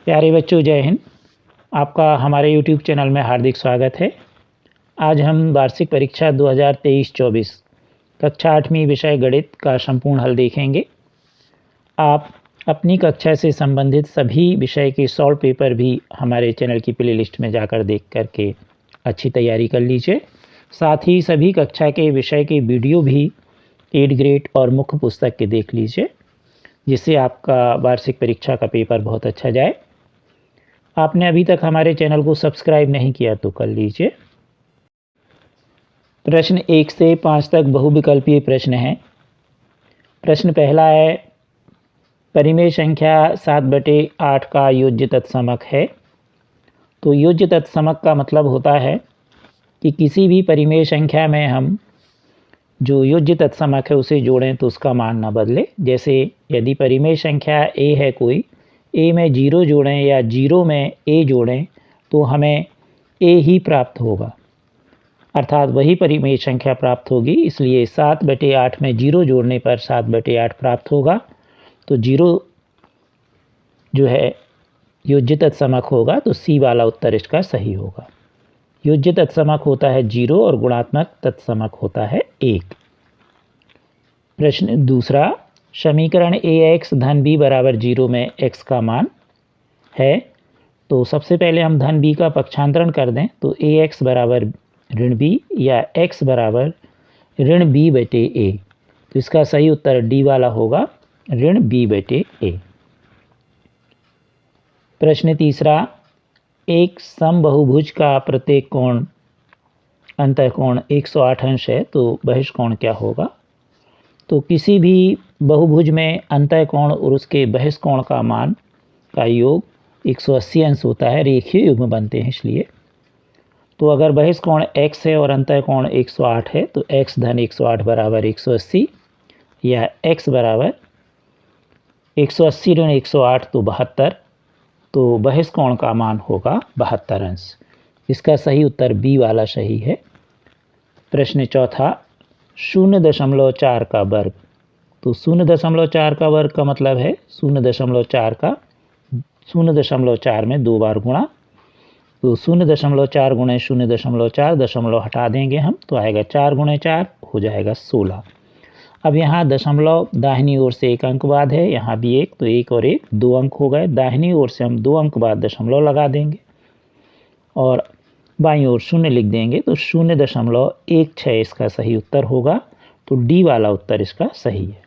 प्यारे बच्चों, जय हिंद। आपका हमारे YouTube चैनल में हार्दिक स्वागत है। आज हम वार्षिक परीक्षा 2023-24 कक्षा 8वीं विषय गणित का संपूर्ण हल देखेंगे। आप अपनी कक्षा से संबंधित सभी विषय के सॉल्व पेपर भी हमारे चैनल की प्लेलिस्ट में जाकर देख करके अच्छी तैयारी कर लीजिए। साथ ही सभी कक्षा के विषय के वीडियो भी 8 ग्रेड और मुख्य पुस्तक के देख लीजिए, जिससे आपका वार्षिक परीक्षा का पेपर बहुत अच्छा जाए। आपने अभी तक हमारे चैनल को सब्सक्राइब नहीं किया तो कर लीजिए। प्रश्न 1 से 5 तक बहुविकल्पीय प्रश्न हैं। प्रश्न पहला है, परिमेय संख्या 7/8 का योज्य तत्समक है। तो योज्य तत्समक का मतलब होता है कि किसी भी परिमेय संख्या में हम जो योज्य तत्समक है उसे जोड़ें तो उसका मान न बदले। जैसे यदि परिमेय संख्या a है कोई, a में 0 जोड़ें या 0 में a जोड़ें तो हमें a ही प्राप्त होगा, अर्थात वही परिमेय संख्या प्राप्त होगी। इसलिए 7/8 में 0 जोड़ने पर 7/8 प्राप्त होगा। तो 0 जो है योज्य तत्समक होगा, तो C वाला उत्तर इसका सही होगा। योज्य तत्समक होता है 0 और गुणात्मक तत्समक होता है 1। प्रश्न दूसरा, समीकरण ax धन b बराबर 0 में x का मान है। तो सबसे पहले हम धन b का पक्षांतरण कर दें तो ax बराबर ऋण b या x बराबर ऋण b/a। तो इसका सही उत्तर डी वाला होगा, ऋण b/a। प्रश्न तीसरा, एक समबहुभुज का प्रत्येक कोण अंतःकोण 108 अंश है, तो बहिष्कोण क्या होगा। तो किसी भी बहुभुज में अंतःकोण और उसके बहिष्कोण का मान का योग 180 अंश होता है। रेखीय युग्म बनते हैं इसलिए। तो अगर बहिष्कोण x है और अंतःकोण 108 है तो x धन 108 बराबर 180 या x बराबर 180 ऋण 108 तो 72। तो बहिष्कोण का मान होगा 72 अंश। इसका सही उत्तर बी वाला सही है। प्रश्न चौथा, 0.4 का वर्ग। तो 0.4 का वर्ग का मतलब है 0.4 का 0.4 में 2 बार गुणा। तो 0.4 गुणे 0.4 दशमलव हटा देंगे हम तो आएगा 4 गुणे 4 हो जाएगा 16। अब यहाँ दशमलव दाहिनी ओर से एक अंक बाद है, यहाँ भी एक, तो 1 और 1 2 अंक हो गए। दाहिनी ओर से हम 2 अंक बाद दशमलव लगा देंगे और बाईं ओर 0 लिख देंगे तो 0.16 इसका सही उत्तर होगा। तो डी वाला उत्तर इसका सही है।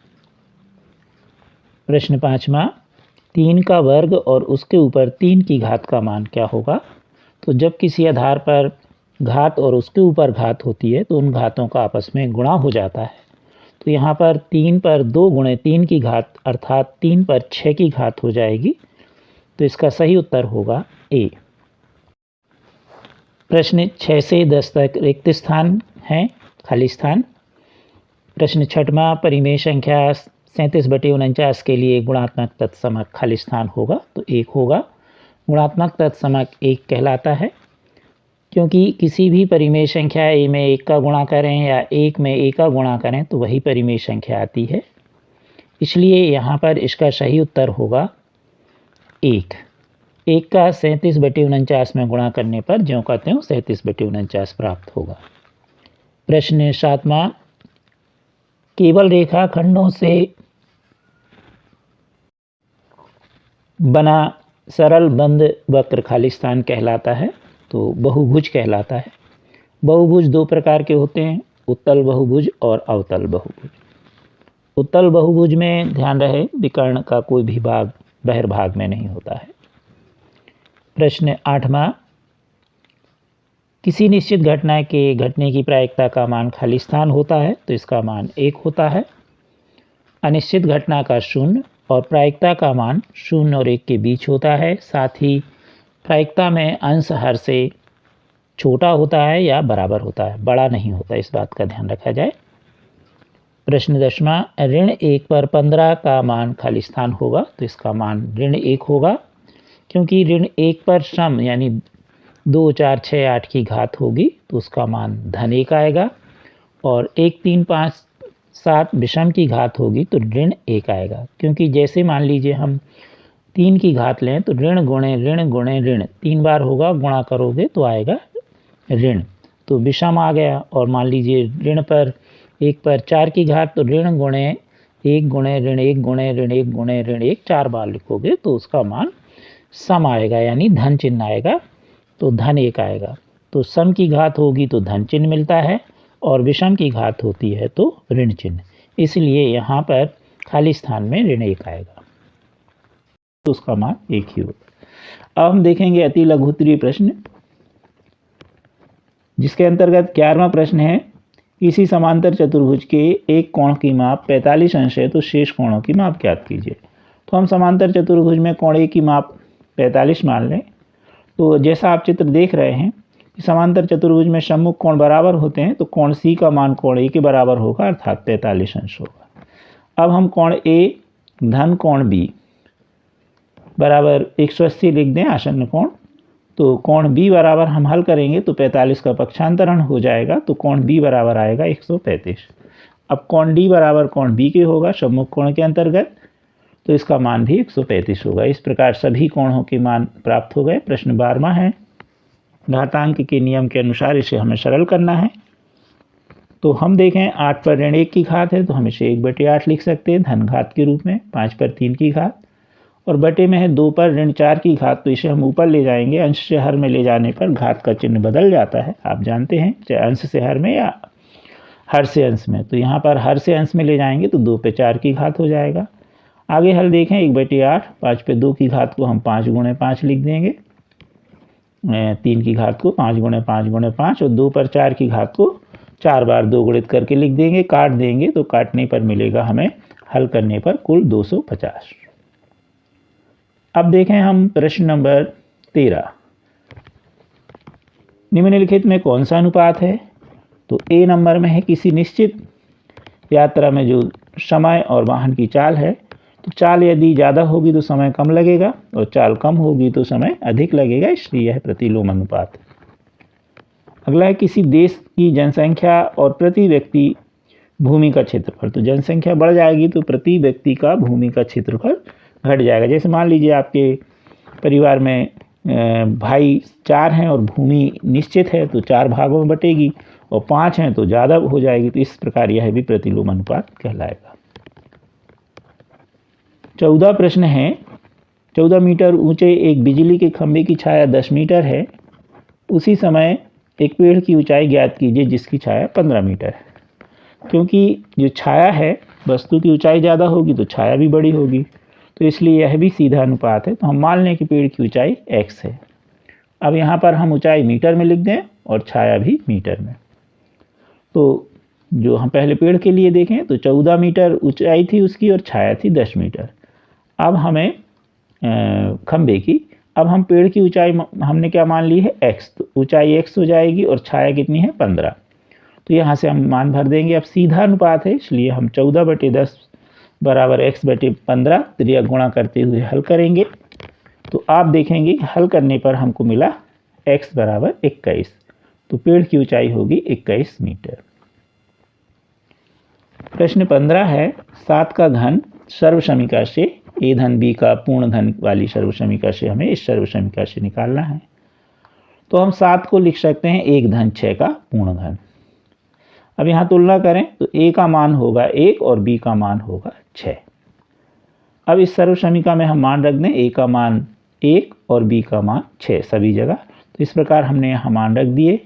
प्रश्न पांचवा, 3 का वर्ग और उसके ऊपर 3 की घात का मान क्या होगा। तो जब किसी आधार पर घात और उसके ऊपर घात होती है तो उन घातों का आपस में गुणा हो जाता है। तो यहाँ पर 3 पर 2 गुणे 3 की घात अर्थात 3 पर 6 की घात हो जाएगी। तो इसका सही उत्तर होगा ए। प्रश्न 6 से 10 तक रिक्त स्थान हैं, खाली स्थान। प्रश्न छठवां, परिमेय संख्या 37/49 के लिए गुणात्मक तत्समक खाली स्थान होगा तो 1 होगा। गुणात्मक तत्समक 1 कहलाता है क्योंकि किसी भी परिमेय संख्या a में 1 का गुणा करें या 1 में a का गुणा करें तो वही परिमेय संख्या आती है। इसलिए यहाँ पर इसका सही उत्तर होगा 1। 1 का 37/49 में गुणा करने पर ज्यों का त्यों 37/49 प्राप्त होगा। प्रश्न सातवां, केवल रेखा खंडों से बना सरल बंद वक्र खाली स्थान कहलाता है। तो बहुभुज कहलाता है। बहुभुज 2 प्रकार के होते हैं, उत्तल बहुभुज और अवतल बहुभुज। उत्तल बहुभुज में ध्यान रहे विकर्ण का कोई भी भाग बहिर्भाग में नहीं होता है। प्रश्न 8वां, किसी निश्चित घटना के घटने की प्रायिकता का मान खाली स्थान होता है तो इसका मान 1 होता है। अनिश्चित घटना का 0 और प्रायिकता का मान 0 और 1 के बीच होता है। साथ ही प्रायिकता में अंश हर से छोटा होता है या बराबर होता है, बड़ा नहीं होता, इस बात का ध्यान रखा जाए। प्रश्न 10वां, ऋण 1 पर 15 का मान खाली स्थान होगा तो इसका मान ऋण 1 होगा क्योंकि ऋण 1 पर सम यानी 2 4 6 8 की घात होगी तो उसका मान धन 1 आएगा और 1 3 5 7 विषम की घात होगी तो ऋण 1 आएगा। क्योंकि जैसे मान लीजिए हम 3 की घात लें तो ऋण गुणे ऋण गुणे ऋण 3 बार होगा, गुणा करोगे तो आएगा ऋण, तो विषम आ गया। और मान लीजिए ऋण पर 1 पर 4 की घात, तो ऋण गुणे 1 गुणे ऋण 1 गुणे ऋण 1 गुणे ऋण 1 4 बार लिखोगे तो उसका मान सम आएगा, यानी धन चिन्ह आएगा, तो धन 1 आएगा। तो सम की घात होगी तो धन चिन्ह मिलता है और विषम की घात होती है तो ऋण चिन्ह, इसलिए यहाँ पर खाली स्थान में ऋण 1 आएगा, तो उसका मान 1 ही होगा। अब हम देखेंगे अति लघुत्तरीय प्रश्न, जिसके अंतर्गत 11वां प्रश्न है, किसी समांतर चतुर्भुज के एक कोण की माप 45 अंश है तो शेष कोणों की माप ज्ञात कीजिए। तो हम समांतर चतुर्भुज में कोण ए की माप 45 मान लें। तो जैसा आप चित्र देख रहे हैं कि समांतर चतुर्भुज में सम्मुख कोण बराबर होते हैं, तो कोण सी का मान कोण ए के बराबर होगा, अर्थात 45 अंश होगा। अब हम कोण ए धन कोण बी बराबर 180 लिख दें, आसन्न कोण। तो कोण बी बराबर हम हल करेंगे तो 45 का पक्षांतरण हो जाएगा, तो कोण बी बराबर आएगा 135। अब कोण डी बराबर कोण बी के होगा सम्मुख कोण के अंतर्गत, तो इसका मान भी 135 होगा। इस प्रकार सभी कोणों के मान प्राप्त हो गए। प्रश्न 12वां है, घातांक के नियम के अनुसार इसे हमें सरल करना है। तो हम देखें 8 पर ऋण 1 की घात है तो हम इसे 1/8 लिख सकते हैं धन घात के रूप में। 5 पर 3 की घात और बटे में है 2 पर ऋण 4 की घात, तो इसे हम ऊपर ले जाएंगे। अंश से हर में ले जाने पर घात का चिन्ह बदल जाता है, आप जानते हैं, चाहे अंश से हर में या हर से अंश में। तो यहाँ पर हर से अंश में ले जाएंगे तो 2 पे 4 की घात हो जाएगा। आगे हल देखें 1/8, 5 पे 2 की घात को हम 5 गुणे 5 लिख देंगे, 3 की घात को 5 गुणे 5 गुणे 5 और 2 पर 4 की घात को 4 बार 2 गुणित करके लिख देंगे। काट देंगे तो काटने पर मिलेगा हमें हल करने पर कुल 250। अब देखें हम प्रश्न नंबर 13, निम्नलिखित में कौन सा अनुपात है। तो ए नंबर में है, किसी निश्चित यात्रा में जो समय और वाहन की चाल है, तो चाल यदि ज़्यादा होगी तो समय कम लगेगा और चाल कम होगी तो समय अधिक लगेगा, इसलिए यह प्रतिलोम अनुपात है। अगला है, किसी देश की जनसंख्या और प्रति व्यक्ति भूमि का क्षेत्रफल। तो जनसंख्या बढ़ जाएगी तो प्रति व्यक्ति का भूमि का क्षेत्रफल घट जाएगा। जैसे मान लीजिए आपके परिवार में भाई 4 हैं और भूमि निश्चित है तो 4 भागों में बटेगी, और 5 हैं तो ज़्यादा हो जाएगी, तो इस प्रकार यह भी प्रतिलोम अनुपात कहलाएगा। 14 प्रश्न है, 14 मीटर ऊंचे एक बिजली के खंभे की छाया 10 मीटर है, उसी समय एक पेड़ की ऊंचाई ज्ञात कीजिए जिसकी छाया 15 मीटर है। क्योंकि जो छाया है वस्तु की ऊंचाई ज़्यादा होगी तो छाया भी बड़ी होगी, तो इसलिए यह भी सीधा अनुपात है। तो हम मान लें कि पेड़ की ऊंचाई x है। अब यहाँ पर हम ऊंचाई मीटर में लिख दें और छाया भी मीटर में। तो जो हम पहले पेड़ के लिए देखें तो 14 मीटर ऊंचाई थी उसकी और छाया थी 10 मीटर। अब हमें खंबे की, अब हम पेड़ की ऊंचाई हमने क्या मान ली है x, तो ऊंचाई x हो जाएगी और छाया कितनी है 15। तो यहाँ से हम मान भर देंगे। अब सीधा अनुपात है इसलिए हम 14/10 बराबर x/15 त्रिया गुणा करते हुए हल करेंगे। तो आप देखेंगे हल करने पर हमको मिला x बराबर 21, तो पेड़ की ऊंचाई होगी 21 मीटर। प्रश्न 15 है, 7 का घन सर्वसमीका से a धन b का पूर्ण घन वाली सर्वसमीका से हमें इस सर्वसमीका से निकालना है। तो हम 7 को लिख सकते हैं 1 धन 6 का पूर्ण घन। अब यहाँ तुलना करें तो a का मान होगा 1 और b का मान होगा 6। अब इस सर्वसमीका में हम मान रख दें, a का मान 1 और b का मान 6 सभी जगह। तो इस प्रकार हमने यहाँ मान रख दिए।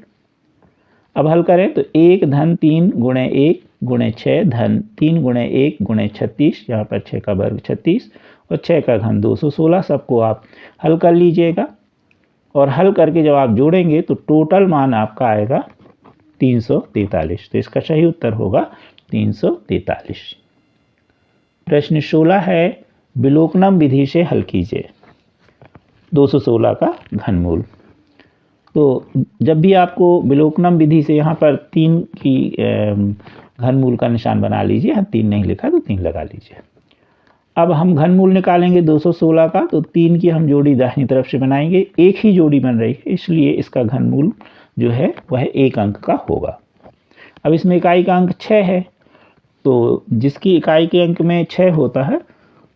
अब हल करें तो 1 धन 3 गुणे 1 गुणे 6 धन 3 गुणे 1 गुणे 36, यहाँ पर 6 का वर्ग 36 और 6 का घन 216। सबको आप हल कर लीजिएगा और हल करके जब आप जोड़ेंगे तो टोटल मान आपका आएगा 343। तो इसका सही उत्तर होगा 343। प्रश्न 16 है, विलोकनम विधि से हल कीजिए 216 का घनमूल। तो जब भी आपको विलोकनम विधि से, यहाँ पर 3 की घनमूल का निशान बना लीजिए, यहाँ 3 नहीं लिखा तो 3 लगा लीजिए। अब हम घनमूल निकालेंगे 216 का, तो 3 की हम जोड़ी दाहिनी तरफ से बनाएंगे, एक ही जोड़ी बन रही है इसलिए इसका घनमूल जो है वह 1 अंक का होगा। अब इसमें इकाई का अंक 6 है, तो जिसकी इकाई के अंक में 6 होता है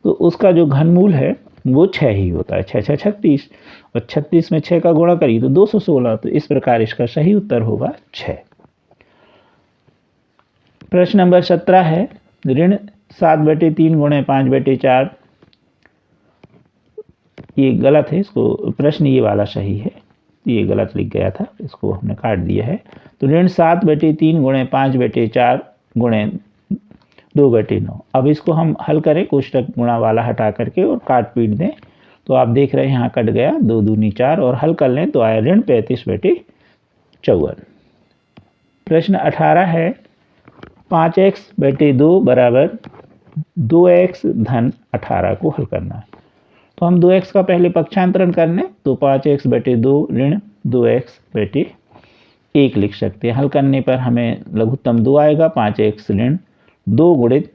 तो उसका जो घनमूल है वो 6 ही होता है। 6 6 36 और 36 में 6 का गुणा करिए तो 216। तो इस प्रकार इसका सही उत्तर होगा 6। प्रश्न नंबर 17 है ऋण 7/3 गुणे 5/4। ये गलत है, इसको प्रश्न ये वाला सही है, ये गलत लिख गया था, इसको हमने काट दिया है। तो ऋण 7/3 गुणे 5/4 गुणे 2/9। अब इसको हम हल करें कोष्टक गुणा वाला हटा करके और काट पीट दें तो आप देख रहे हैं यहाँ कट गया, 2 दूनी 4 और हल कर लें तो आया ऋण 35/54। प्रश्न 18 है 5x/2 बराबर 2x धन 18 को हल करना है। तो हम 2x का पहले पक्षांतरण कर लें तो 5x/2 ऋण 2x/1 लिख सकते हैं। हल करने पर हमें लघुत्तम 2 आएगा। 5x ऋण 2 गुणित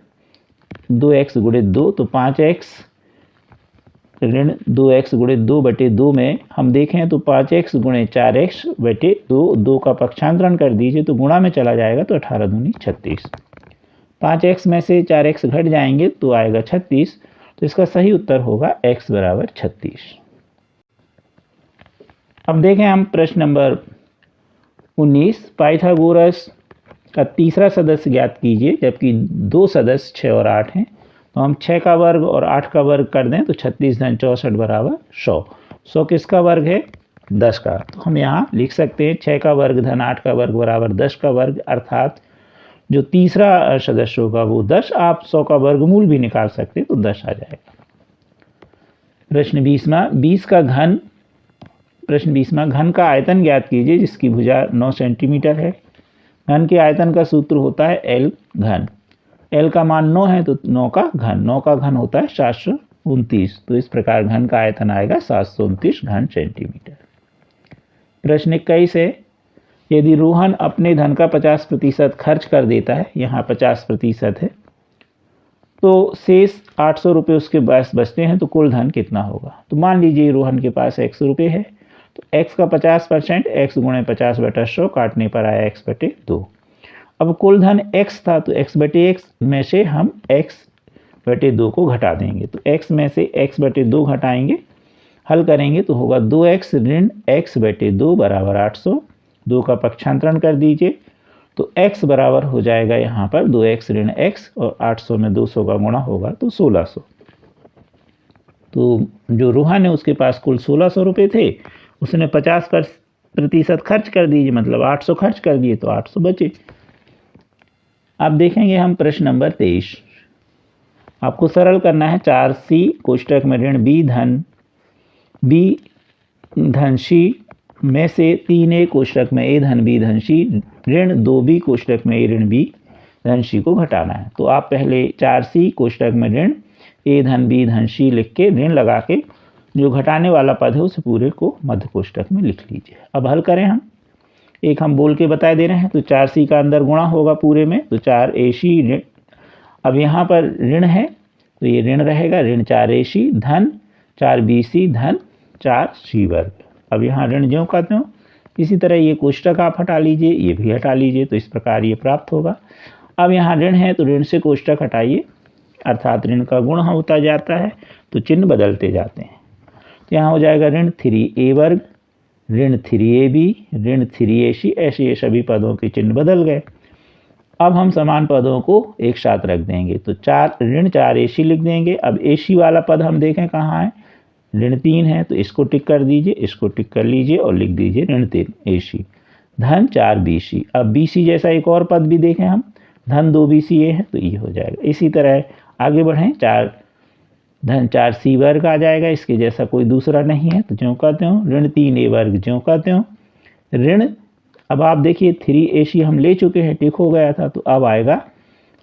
2x गुणित 2, तो 5x ऋण 2x गुणित 2/2 में हम देखें तो 5x गुणे 4x/2, 2 का पक्षांतरण कर दीजिए तो गुणा में चला जाएगा तो 18 दूनी 36। 5x में से 4x घट जाएंगे तो आएगा 36। तो इसका सही उत्तर होगा x बराबर 36। अब देखें हम प्रश्न नंबर 19। पाइथागोरस का तीसरा सदस्य ज्ञात कीजिए जबकि 2 सदस्य 6 और 8 हैं। तो हम 6 का वर्ग और 8 का वर्ग कर दें तो 36 धन 64 बराबर 100। 100 किसका वर्ग है? 10 का। तो हम यहाँ लिख सकते हैं 6 का वर्ग धन 8 का वर्ग बराबर 10 का वर्ग, अर्थात जो तीसरा सदस्य होगा वो 10। आप 100 का वर्गमूल भी निकाल सकते हैं तो 10 आ जाएगा। प्रश्न 20वां घन का आयतन ज्ञात कीजिए जिसकी भुजा 9 सेंटीमीटर है। घन के आयतन का सूत्र होता है L घन। L का मान 9 है तो 9 का घन होता है 729। तो इस प्रकार घन का आयतन आएगा 729 घन सेंटीमीटर। प्रश्न 21 है यदि रोहन अपने धन का 50% खर्च कर देता है, यहाँ 50% है, तो शेष 800 रुपये उसके पास बचते हैं तो कुल धन कितना होगा? तो मान लीजिए रोहन के पास 100 रुपये है तो x का 50% x गुणे 50/100 काटने पर आया x/2। अब कुल धन x था तो x/x में से हम x/2 को घटा देंगे। तो x में से x/2 घटाएंगे, हल करेंगे तो होगा 2x ऋण x/2 बराबर 800। 2 का पक्षांतरण कर दीजिए तो x बराबर हो जाएगा यहाँ पर 2x ऋण x और 800 में 200 का गुणा होगा तो 1600। तो जो रोहन है उसके पास कुल 1600 रुपये थे, उसने 50% खर्च कर दीजिए, मतलब 800 खर्च कर दिए तो 800 बचे। अब देखेंगे हम प्रश्न नंबर 23। आपको सरल करना है 4c कोष्टक में ऋण b धन c में से 3a कोष्टक में a धन b धन c ऋण 2b कोष्टक में a ऋण b धन c को घटाना है। तो आप पहले 4c कोष्टक में ऋण a धन b धन c लिख के ऋण लगा के जो घटाने वाला पद है उसे पूरे को मध्य कोष्टक में लिख लीजिए। अब हल करें हम, एक हम बोल के बता दे रहे हैं तो 4c का अंदर गुणा होगा पूरे में तो 4ac ऋण, अब यहाँ पर ऋण है तो ये ऋण रहेगा, ऋण 4ac धन 4bc धन 4c वर्ग। अब यहाँ ऋण ज्यों का त्यों, इसी तरह ये कोष्टक आप हटा लीजिए, ये भी हटा लीजिए, तो इस प्रकार ये प्राप्त होगा। अब यहाँ ऋण है तो ऋण से कोष्टक हटाइए, अर्थात ऋण का गुण होता जाता है तो चिन्ह बदलते जाते हैं। तो यहाँ हो जाएगा ऋण 3a वर्ग ऋण 3ab ऋण 3ac, ऐसे ये सभी पदों के चिन्ह बदल गए। अब हम समान पदों को एक साथ रख देंगे तो ऋण 4ac लिख देंगे। अब ac वाला पद हम देखें कहाँ है, ऋण 3 है तो इसको टिक कर दीजिए, इसको टिक कर लीजिए और लिख दीजिए ऋण 3ac धन 4bc। अब bc जैसा एक और पद भी देखें हम, धन 2bca है तो ये हो जाएगा। इसी तरह आगे बढ़ें, 4 धन 4c वर्ग आ जाएगा, इसके जैसा कोई दूसरा नहीं है तो ज्यों का त्यों, ऋण 3a वर्ग ज्यों का त्यों ऋण, अब आप देखिए 3ac हम ले चुके हैं, टिक हो गया था, तो अब आएगा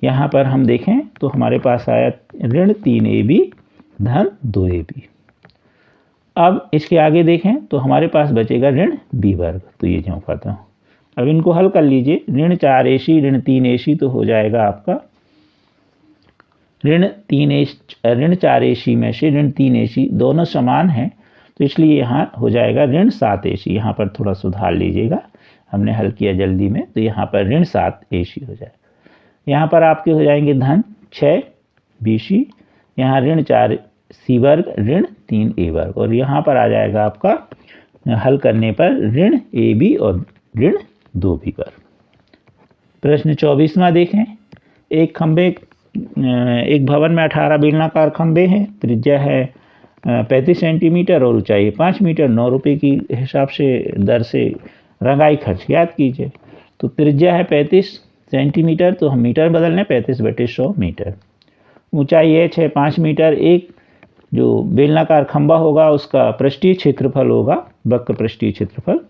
यहाँ पर हम देखें तो हमारे पास आया ऋण 3ab धन 2ab। अब इसके आगे देखें तो हमारे पास बचेगा ऋण b वर्ग, तो ये ज्यों का त्यों। अब इनको हल कर लीजिए, ऋण 4ac ऋण 3ac तो हो जाएगा आपका ऋण 4ac में से ऋण 3ac दोनों समान हैं तो इसलिए यहाँ हो जाएगा ऋण 7ac। यहाँ पर थोड़ा सुधार लीजिएगा, हमने हल किया जल्दी में, तो यहाँ पर ऋण 7ac हो जाएगा। यहाँ पर आपके हो जाएंगे धन 6bc, यहाँ ऋण 4 सी वर्ग ऋण 3a वर्ग, और यहाँ पर आ जाएगा आपका हल करने पर ऋण ab और ऋण 2b वर्ग। प्रश्न 24वां देखें। एक भवन में 18 बेलनाकार खंभे हैं, त्रिज्या है 35 सेंटीमीटर और ऊंचाई 5 मीटर। 9 रुपये की हिसाब से दर से रंगाई खर्च याद कीजिए। तो त्रिज्या है 35 सेंटीमीटर, तो हम मीटर बदल लें 35/100 मीटर। ऊंचाई h है 5 मीटर। एक जो बेलनाकार खंभा होगा उसका पृष्ठीय क्षेत्रफल होगा, वक्र पृष्ठीय क्षेत्रफल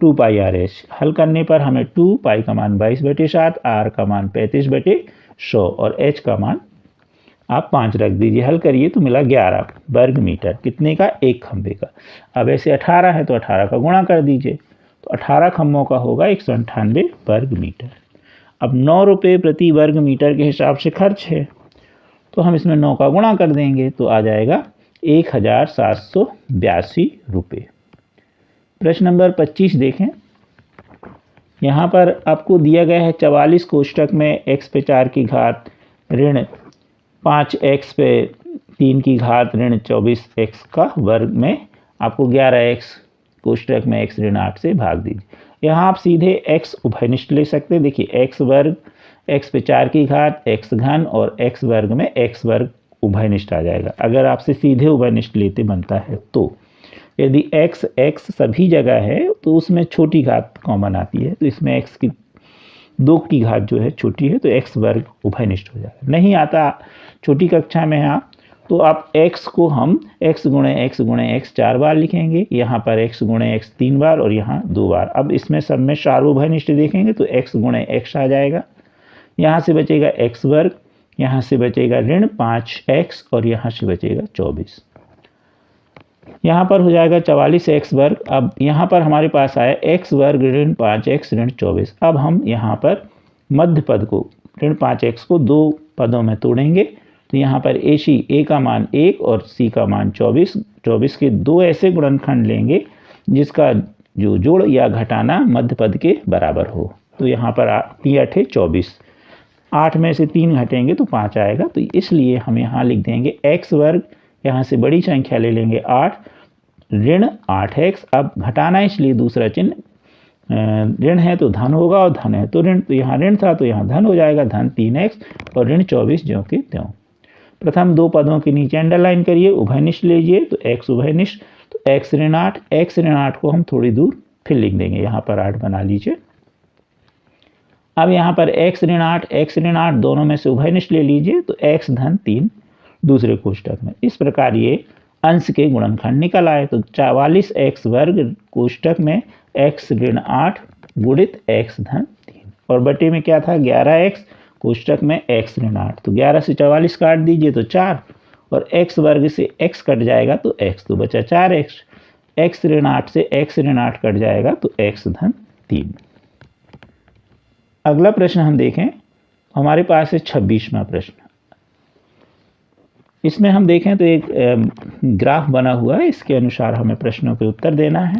2πr/h। हल करने पर हमें 2π का मान 22/7, r का मान 35/100 और h का मान आप 5 रख दीजिए। हल करिए तो मिला 11 वर्ग मीटर। कितने का? एक खंभे का। अब ऐसे 18 है तो 18 का गुणा कर दीजिए, तो 18 खंभों का होगा 198 वर्ग मीटर। अब 9 रुपये प्रति वर्ग मीटर के हिसाब से खर्च है, तो हम इसमें 9 का गुणा कर देंगे तो आ जाएगा 1782 रुपये। प्रश्न नंबर 25 देखें। यहाँ पर आपको दिया गया है 44 कोष्टक में x पे 4 की घात ऋण 5x पे 3 की घात ऋण 24x का वर्ग में आपको 11x कोष्टक में x ऋण 8 से भाग दीजिए। यहाँ आप सीधे x उभयनिष्ठ ले सकते हैं। देखिए x वर्ग x पे 4 की घात x घन और x वर्ग में x वर्ग उभयनिष्ठ आ जाएगा। अगर आपसे सीधे उभयनिष्ठ लेते बनता है तो यदि x सभी जगह है तो उसमें छोटी घात कॉमन आती है, तो इसमें x की 2 की घात जो है छोटी है तो x वर्ग उभयनिष्ठ हो जाएगा। नहीं आता छोटी कक्षा में आप, तो आप x को हम x गुणे x 4 बार लिखेंगे, यहाँ पर x गुणे x 3 बार और यहाँ 2 बार। अब इसमें सब में सार्वभौमिष्ठ देखेंगे तो x गुणे x आ जाएगा, यहाँ से बचेगा x वर्ग, यहाँ से बचेगा ऋण 5x और यहाँ से बचेगा 24। यहाँ पर हो जाएगा 44x वर्ग। अब यहाँ पर हमारे पास आया x वर्ग ऋण 5x ऋण 24। अब हम यहाँ पर मध्य पद को ऋण 5x को 2 पदों में तोड़ेंगे, तो यहाँ पर a का मान 1 और c का मान 24 के 2 ऐसे गुणनखंड लेंगे जिसका जो जोड़ या घटाना मध्य पद के बराबर हो। तो यहाँ पर 3 × 24, 8 में से 3 घटेंगे तो 5 आएगा, तो इसलिए हम यहाँ लिख देंगे x वर्ग, यहाँ से बड़ी संख्या ले लेंगे 8 ऋण 8x। अब घटाना इसलिए दूसरा चिन्ह ऋण है तो धन होगा और धन है तो ऋण, तो यहाँ ऋण था तो यहाँ धन हो जाएगा, धन 3x और ऋण 24 ज्यों के त्यों। प्रथम 2 पदों के नीचे अंडरलाइन करिए, उभयनिष्ठ लीजिए तो x उभयनिष्ठ, तो x ऋण 8 को हम थोड़ी दूर फिर लिख देंगे, यहाँ पर 8 बना लीजिए। अब यहाँ पर x ऋण 8 दोनों में से उभयनिष्ठ ले लीजिए तो x धन 3 दूसरे कोष्टक में। इस प्रकार ये अंश के गुणनखंड निकल आए। तो 44x वर्ग कोष्टक में x ऋण 8 गुणित x धन 3 और बटे में क्या था 11x कोष्टक में x ऋण 8। तो 11 से 44 काट दीजिए तो 4 और x वर्ग से x कट जाएगा तो x, तो बचा 4x। x ऋण 8 से x ऋण 8 कट जाएगा तो x धन 3। अगला प्रश्न हम देखें, हमारे पास है 26वां प्रश्न। इसमें हम देखें तो एक ग्राफ बना हुआ है, इसके अनुसार हमें प्रश्नों के उत्तर देना है।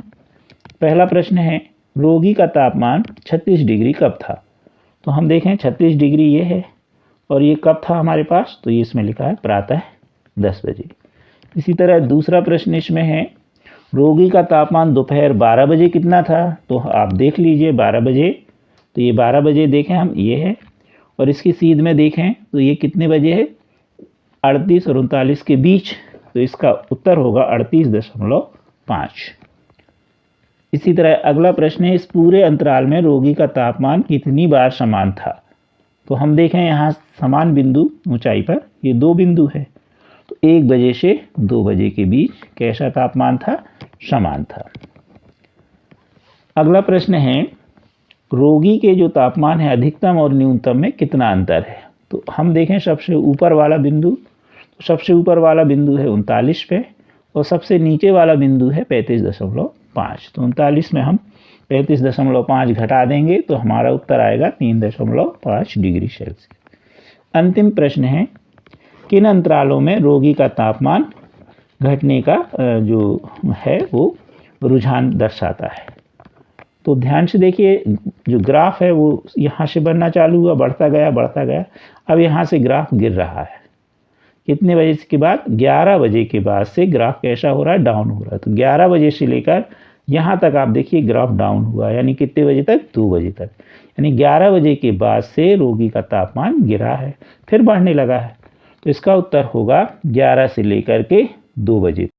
पहला प्रश्न है रोगी का तापमान 36 डिग्री कब था? तो हम देखें 36 डिग्री ये है और ये कब था हमारे पास, तो ये इसमें लिखा है प्रातः 10 बजे। इसी तरह दूसरा प्रश्न इसमें है रोगी का तापमान दोपहर 12 बजे कितना था? तो आप देख लीजिए 12 बजे, तो ये 12 बजे देखें हम ये है, और इसकी सीध में देखें तो ये कितने बजे है 38 और 39 के बीच, तो इसका उत्तर होगा 38.5। इसी तरह अगला प्रश्न है इस पूरे अंतराल में रोगी का तापमान कितनी बार समान था? तो हम देखें यहाँ समान बिंदु ऊंचाई पर ये 2 बिंदु है, तो 1 बजे से 2 बजे के बीच कैसा तापमान था? समान था। अगला प्रश्न है रोगी के जो तापमान है अधिकतम और न्यूनतम में कितना अंतर है? तो हम देखें सबसे ऊपर वाला बिंदु, तो सबसे ऊपर वाला बिंदु है 39 पे और सबसे नीचे वाला बिंदु है 35.5। तो 39 में हम 35.5 घटा देंगे तो हमारा उत्तर आएगा 3.5 डिग्री सेल्सियस। अंतिम प्रश्न है किन अंतरालों में रोगी का तापमान घटने का जो है वो रुझान दर्शाता है? तो ध्यान से देखिए जो ग्राफ है वो यहाँ से बनना चालू हुआ, बढ़ता गया, अब यहाँ से ग्राफ गिर रहा है। कितने बजे के बाद? 11 बजे के बाद से ग्राफ कैसा हो रहा है? डाउन हो रहा है। तो 11 बजे से लेकर यहाँ तक आप देखिए ग्राफ डाउन हुआ, यानी कितने बजे तक? 2 बजे तक। यानी 11 बजे के बाद से रोगी का तापमान गिरा है, फिर बढ़ने लगा है। तो इसका उत्तर होगा 11 से लेकर के 2 बजे।